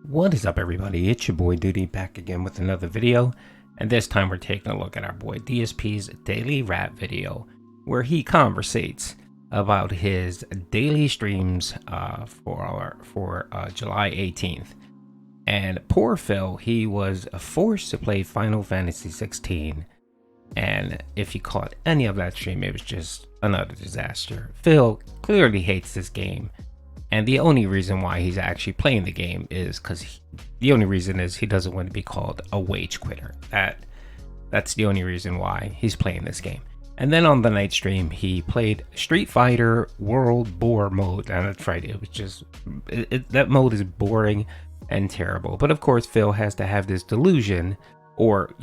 What is up, everybody? It's your boy Doody back again with another video, and this time we're taking a look at our boy DSP's daily rap video, where he conversates about his daily streams for July 18th. And poor Phil, he was forced to play Final Fantasy 16, and if you caught any of that stream, it was just another disaster. Phil clearly hates this game. And the only reason why he's actually playing the game is because he doesn't want to be called a wage quitter. That's the only reason why he's playing this game. And then on the night stream, he played Street Fighter World Bore mode. And that's right, it was just that mode is boring and terrible. But of course, Phil has to have this delusion, or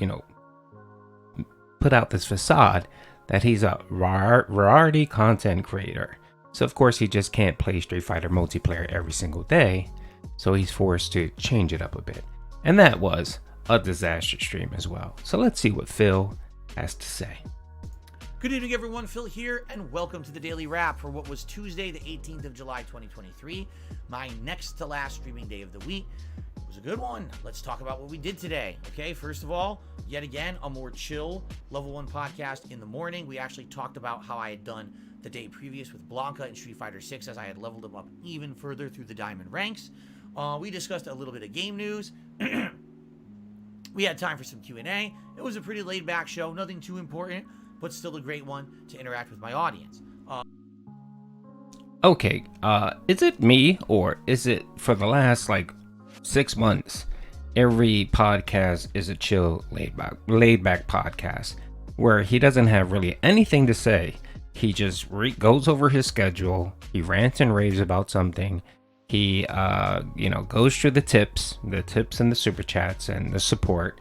put out this facade that he's a rarity content creator. So of course he just can't play Street Fighter multiplayer every single day, so he's forced to change it up a bit. And that was a disaster stream as well. So let's see what Phil has to say. Good evening, everyone. Phil here, and welcome to the Daily Wrap for what was Tuesday, the 18th of July, 2023, my next to last streaming day of the week. It was a good one. Let's talk about what we did today. Okay, first of all, yet again, a more chill level 1 podcast in the morning. We actually talked about how I had done the day previous with Blanca and Street Fighter 6 as I had leveled him up even further through the diamond ranks. We discussed a little bit of game news. We had time for some Q&A. It was a pretty laid back show, nothing too important, but still a great one to interact with my audience. Okay, is it me, or is it for the last 6 months, every podcast is a chill, laid back podcast where he doesn't have really anything to say. He just goes over his schedule. He rants and raves about something. He, goes through the tips and the super chats and the support,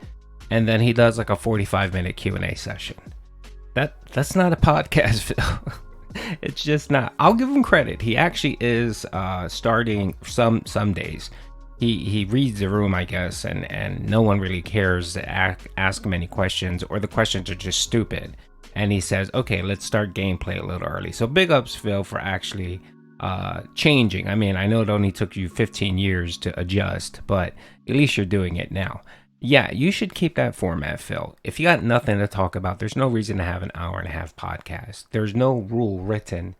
and then he does a 45-minute Q&A session. That's not a podcast, Phil. It's just not. I'll give him credit. He actually is starting some days. He reads the room, I guess, and no one really cares to ask him any questions, or the questions are just stupid. And he says, okay, let's start gameplay a little early. So big ups, Phil, for actually changing. I mean, I know it only took you 15 years to adjust, but at least you're doing it now. Yeah, you should keep that format, Phil. If you got nothing to talk about, there's no reason to have an hour and a half podcast. There's no rule written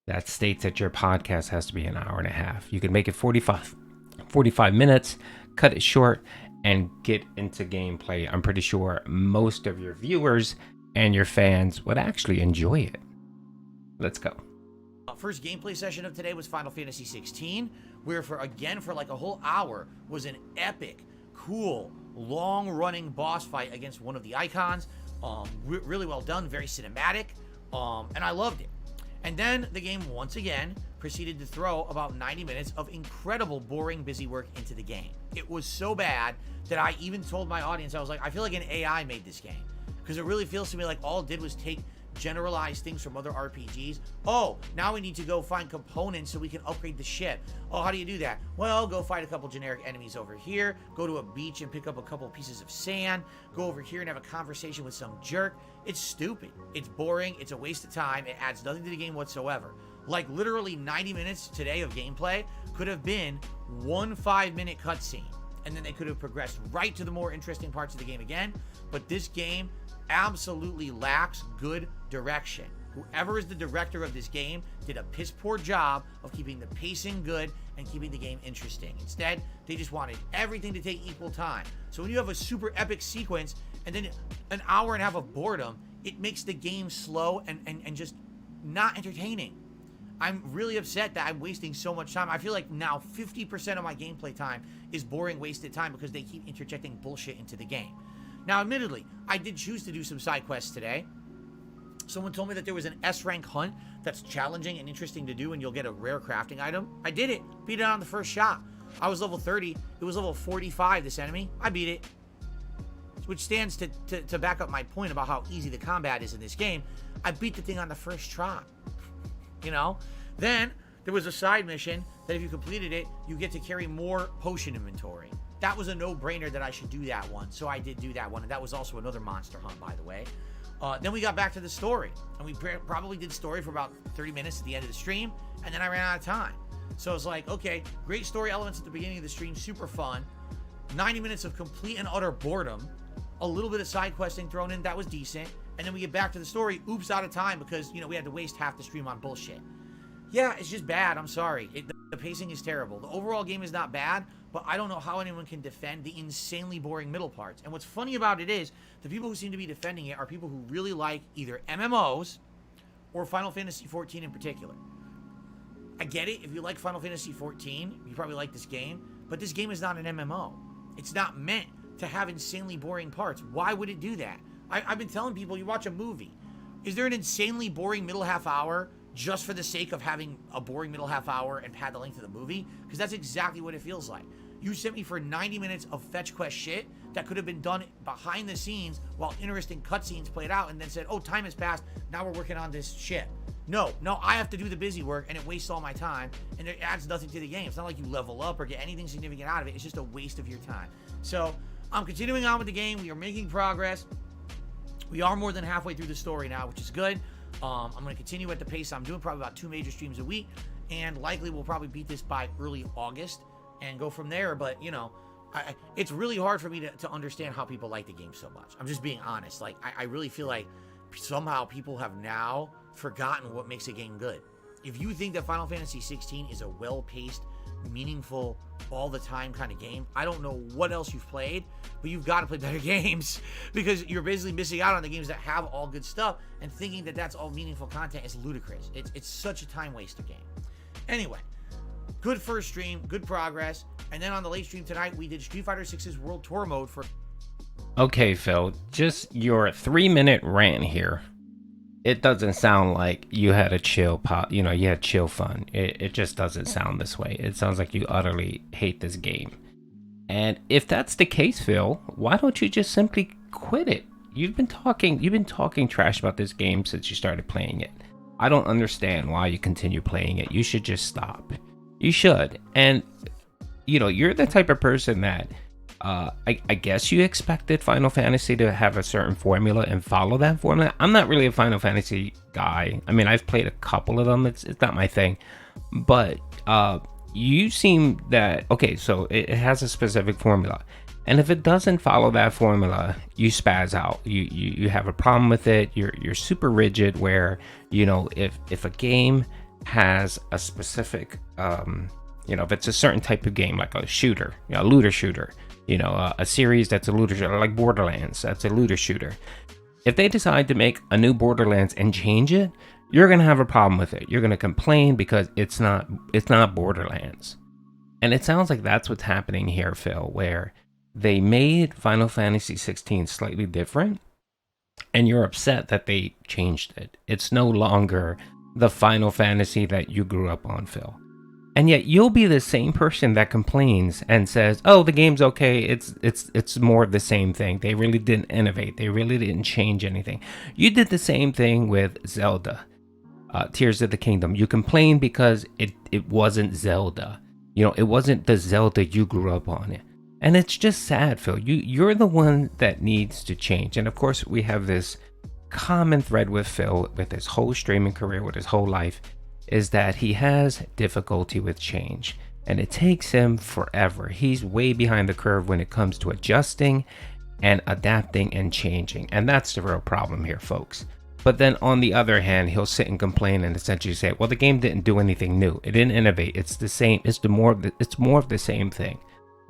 that states that your podcast has to be an hour and a half. You can make it 45 minutes, cut it short, and get into gameplay. I'm pretty sure most of your viewers and your fans would actually enjoy it. Let's go. First gameplay session of today was Final Fantasy 16, where for a whole hour was an epic, cool, long-running boss fight against one of the icons. Really well done, very cinematic, and I loved it. And then the game once again proceeded to throw about 90 minutes of incredible, boring, busy work into the game. It was so bad that I even told my audience, I was like, I feel like an AI made this game. Because it really feels to me like all it did was take generalized things from other RPGs. Oh, now we need to go find components so we can upgrade the ship. Oh, how do you do that? Well, go fight a couple generic enemies over here, go to a beach and pick up a couple pieces of sand, go over here and have a conversation with some jerk. It's stupid. It's boring. It's a waste of time. It adds nothing to the game whatsoever. Like literally 90 minutes today of gameplay could have been one 5-minute cutscene, and then they could have progressed right to the more interesting parts of the game again. But this game absolutely lacks good direction. Whoever is the director of this game did a piss poor job of keeping the pacing good and keeping the game interesting. Instead, they just wanted everything to take equal time. So when you have a super epic sequence and then an hour and a half of boredom, it makes the game slow and just not entertaining. I'm really upset that I'm wasting so much time. I feel like now 50% of my gameplay time is boring, wasted time because they keep interjecting bullshit into the game. Now, admittedly, I did choose to do some side quests today. Someone told me that there was an S-rank hunt that's challenging and interesting to do, and you'll get a rare crafting item. I did it. Beat it on the first shot. I was level 30. It was level 45, this enemy. I beat it. Which stands to back up my point about how easy the combat is in this game. I beat the thing on the first try. Then there was a side mission that if you completed it, you get to carry more potion inventory. That was a no-brainer that I should do that one, so I did do that one, and that was also another monster hunt, by the way. Then we got back to the story, and we probably did story for about 30 minutes at the end of the stream, and then I ran out of time. So it's like, okay, great story elements at the beginning of the stream, super fun. 90 minutes of complete and utter boredom. A little bit of side questing thrown in, that was decent. And then we get back to the story, oops, out of time because, we had to waste half the stream on bullshit. Yeah, it's just bad. I'm sorry. The pacing is terrible. The overall game is not bad, but I don't know how anyone can defend the insanely boring middle parts. And what's funny about it is the people who seem to be defending it are people who really like either MMOs or Final Fantasy XIV in particular. I get it. If you like Final Fantasy XIV, you probably like this game, but this game is not an MMO. It's not meant to have insanely boring parts. Why would it do that? I've been telling people, you watch a movie. Is there an insanely boring middle half hour just for the sake of having a boring middle half hour and pad the length of the movie? Because that's exactly what it feels like. You sent me for 90 minutes of fetch quest shit that could have been done behind the scenes while interesting cutscenes played out and then said, oh, time has passed, now we're working on this shit. No, I have to do the busy work and it wastes all my time and it adds nothing to the game. It's not like you level up or get anything significant out of it. It's just a waste of your time. So I'm continuing on with the game. We are making progress. We are more than halfway through the story now, which is good. I'm going to continue at the pace I'm doing, probably about 2 major streams a week, and likely we'll probably beat this by early August and go from there. But, it's really hard for me to understand how people like the game so much. I'm just being honest. Like, I really feel like somehow people have now forgotten what makes a game good. If you think that Final Fantasy 16 is a well-paced, meaningful, all the time kind of game, I don't know what else you've played, but you've got to play better games because you're basically missing out on the games that have all good stuff, and thinking that that's all meaningful content is ludicrous. It's such a time waster game. Anyway, good first stream, good progress, and then on the late stream tonight we did Street Fighter 6's World Tour mode for... Okay, Phil, just your 3-minute rant here. It doesn't sound like you had a chill you had chill fun. It just doesn't sound this way. It sounds like you utterly hate this game. And if that's the case, Phil, why don't you just simply quit it? You've been talking trash about this game since you started playing it. I don't understand why you continue playing it. You should just stop. You should. And you're the type of person that I guess you expected Final Fantasy to have a certain formula and follow that formula. I'm not really a Final Fantasy guy. I mean, I've played a couple of them. It's not my thing. But you seem that, okay, so it has a specific formula. And if it doesn't follow that formula, you spaz out. You have a problem with it. You're super rigid where, if a game has a specific, if it's a certain type of game, like a shooter, a looter shooter, a series that's a looter shooter, like Borderlands, that's a looter shooter. If they decide to make a new Borderlands and change it, you're going to have a problem with it. You're going to complain because it's not Borderlands. And it sounds like that's what's happening here, Phil, where they made Final Fantasy 16 slightly different, and you're upset that they changed it. It's no longer the Final Fantasy that you grew up on, Phil. And yet you'll be the same person that complains and says, "Oh, the game's okay. It's more of the same thing. They really didn't innovate. They really didn't change anything." You did the same thing with Zelda, Tears of the Kingdom. You complained because it wasn't Zelda. It wasn't the Zelda you grew up on. And it's just sad, Phil. You're the one that needs to change. And of course, we have this common thread with Phil, with his whole streaming career, with his whole life, is that he has difficulty with change, and it takes him forever. He's way behind the curve when it comes to adjusting and adapting and changing, and that's the real problem here, folks. But then on the other hand, he'll sit and complain and essentially say, well, the game didn't do anything new. It didn't innovate. It's the same. It's more of the same thing.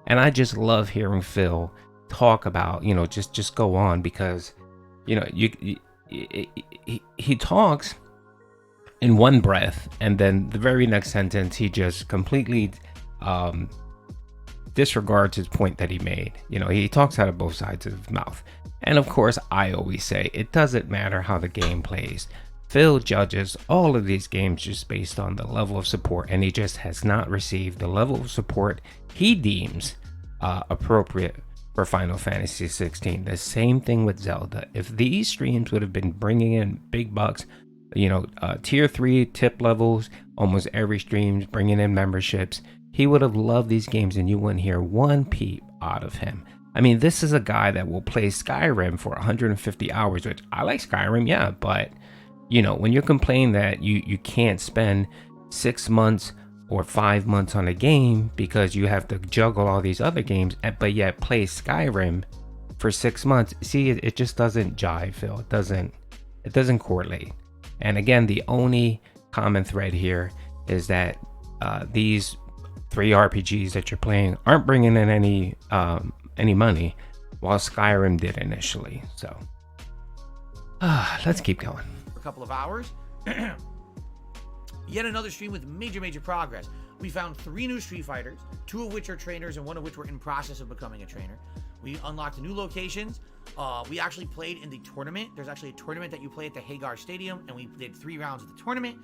And I just love hearing Phil talk about, just go on, because he talks in one breath, and then the very next sentence he just completely disregards his point that he made. He talks out of both sides of his mouth. And of course, I always say it doesn't matter how the game plays. Phil judges all of these games just based on the level of support, and he just has not received the level of support he deems appropriate for Final Fantasy 16. The same thing with Zelda. If these streams would have been bringing in big bucks, tier 3 tip levels, almost every stream bringing in memberships, he would have loved these games, and you wouldn't hear one peep out of him. I mean, this is a guy that will play Skyrim for 150 hours, which I like Skyrim, yeah, but when you're complaining that you can't spend 6 months or 5 months on a game because you have to juggle all these other games, but yet play Skyrim for 6 months. See, it just doesn't jive, Phil. It doesn't correlate. And again, the only common thread here is that these 3 RPGs that you're playing aren't bringing in any money, while Skyrim did initially. So let's keep going. For a couple of hours. Yet another stream with major progress. We found 3 new Street Fighters, 2 of which are trainers and 1 of which were in process of becoming a trainer. We unlocked new locations. We actually played in the tournament. There's actually a tournament that you play at the Hagar Stadium, and we did 3 rounds of the tournament.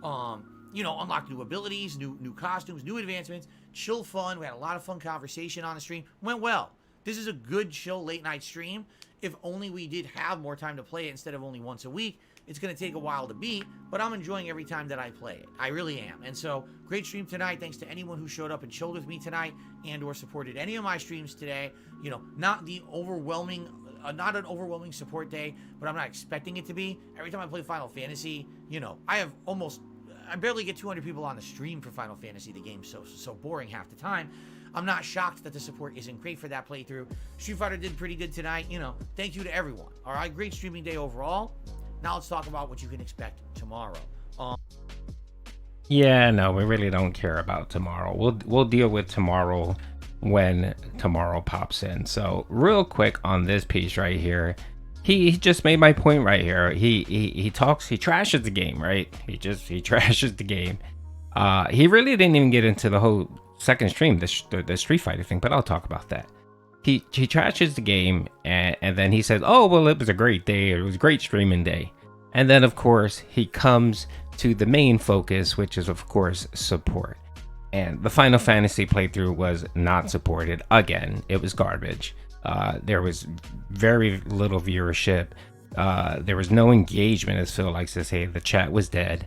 Unlocked new abilities, new costumes, new advancements, chill fun. We had a lot of fun conversation on the stream. Went well. This is a good, chill, late night stream. If only we did have more time to play it instead of only once a week. It's going to take a while to beat, but I'm enjoying every time that I play it. I really am. And so, great stream tonight. Thanks to anyone who showed up and chilled with me tonight and or supported any of my streams today. Not an overwhelming support day, but I'm not expecting it to be. Every time I play Final Fantasy, I barely get 200 people on the stream for Final Fantasy. The game's so boring half the time. I'm not shocked that the support isn't great for that playthrough. Street Fighter did pretty good tonight. Thank you to everyone. All right, great streaming day overall. Now let's talk about what you can expect tomorrow. Yeah, no, we really don't care about tomorrow. We'll deal with tomorrow when tomorrow pops in. So real quick on this piece right here, he just made my point right here. He trashes the game, right? He trashes the game. He really didn't even get into the whole second stream, the Street Fighter thing, but I'll talk about that. He trashes the game, and then he says, oh, well, it was a great day. It was a great streaming day. And then, of course, he comes to the main focus, which is, of course, support. And the Final Fantasy playthrough was not supported. Again, it was garbage. There was very little viewership. There was no engagement, as Phil likes to say. The chat was dead.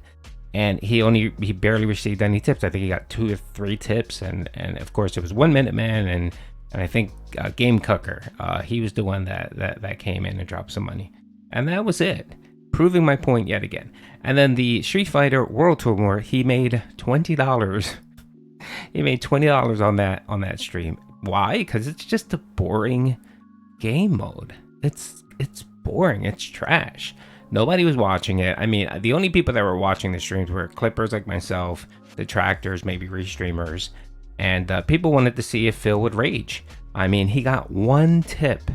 And he barely received any tips. I think he got 2 or 3 tips. And of course, it was 1 Minute Man and I think GameTrekker, he was the one that came in and dropped some money. And that was it. Proving my point yet again. And then the Street Fighter World Tour, he made $20. He made $20 on that stream. Why? Because it's just a boring game mode. It's boring. It's trash. Nobody was watching it. I mean, the only people that were watching the streams were clippers like myself, detractors, maybe restreamers. And people wanted to see if Phil would rage. I mean, he got one tip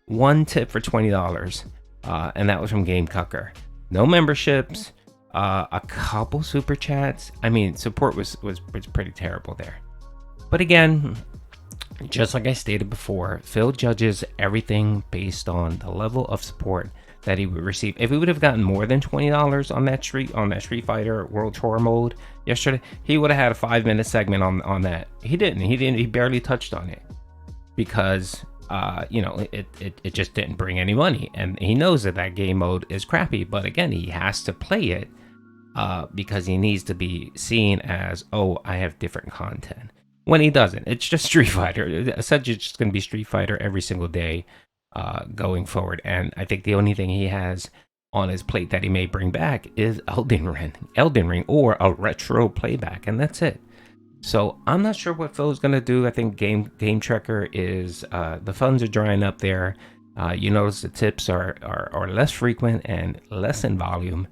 for $20, and that was from GameTrekker. No memberships, a couple super chats. I mean, support was pretty terrible there. But again, just like I stated before, Phil judges everything based on the level of support that he would receive. If he would have gotten more than $20 on that Street Fighter World Tour mode yesterday, he would have had a 5-minute segment on that. He didn't. He barely touched on it because it just didn't bring any money, and he knows that game mode is crappy. But again, he has to play it because he needs to be seen as, oh, I have different content. When he doesn't, it's just Street Fighter. Essentially, it's just going to be Street Fighter every single day going forward. And I think the only thing he has on his plate that he may bring back is Elden Ring or a retro playback, and that's it. So I'm not sure what Phil's gonna do. I think GameTrekker is the funds are drying up there. You notice the tips are less frequent and less in volume.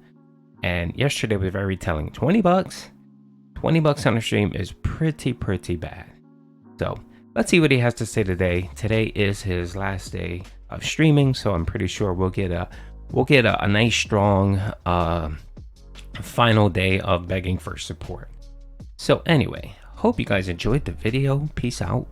And yesterday was very telling. $20 on a stream is pretty bad. So let's see what he has to say today. Today is his last day of streaming, so I'm pretty sure we'll get a nice strong final day of begging for support. So anyway, hope you guys enjoyed the video. Peace out.